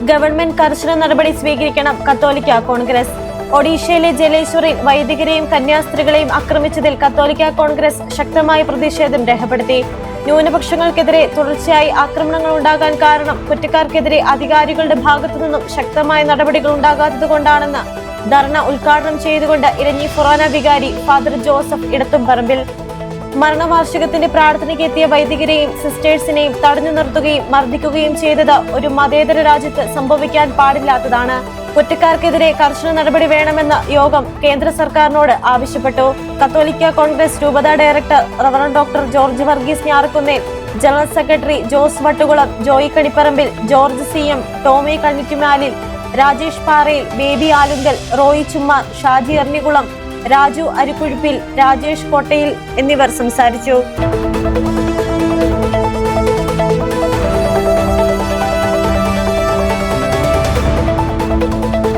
Government കർശന നടപടി സ്വീകരിക്കണം കത്തോലിക്ക കോൺഗ്രസ്. ഒഡീഷയിലെ ജലേശ്വറിൽ വൈദികരെയും കന്യാസ്ത്രീകളെയും ആക്രമിച്ചതിൽ കത്തോലിക്ക കോൺഗ്രസ് ശക്തമായ പ്രതിഷേധം രേഖപ്പെടുത്തി. ന്യൂനപക്ഷങ്ങൾക്കെതിരെ തുടർച്ചയായി ആക്രമണങ്ങൾ ഉണ്ടാകാൻ കാരണം കുറ്റക്കാർക്കെതിരെ അധികാരികളുടെ ഭാഗത്തുനിന്നും ശക്തമായ നടപടികൾ ഉണ്ടാകാത്തതുകൊണ്ടാണെന്ന് ധർണ ഉദ്ഘാടനം ചെയ്തുകൊണ്ട് ഇരഞ്ഞി ഫൊറോന വികാരി ഫാദർ ജോസഫ് ഇടത്തുംപറമ്പിൽ മരണവാർഷികത്തിന്റെ പ്രാർത്ഥനയ്ക്ക് എത്തിയ വൈദികരെയും സിസ്റ്റേഴ്സിനെയും തടഞ്ഞു നിർത്തുകയും മർദ്ദിക്കുകയും ചെയ്തത് ഒരു മതേതര രാജ്യത്ത് സംഭവിക്കാൻ പാടില്ലാത്തതാണ്. കുറ്റക്കാർക്കെതിരെ കർശന നടപടി വേണമെന്ന് യോഗം കേന്ദ്ര സർക്കാരിനോട് ആവശ്യപ്പെട്ടു. കത്തോലിക്ക കോൺഗ്രസ് രൂപതാ director reverend doctor George Varghese Njarakkunnel, general secretary Jose Vattukulam, Joy Kanipparambil, George CM, Tommy Kannittumalil, Rajesh Parayil, Baby Alunkal, Roy Chummar, Shaji Ernikulam, Raju Arikkuzhippil, Rajesh Kottayil എന്നിവർ സംസാരിച്ചു.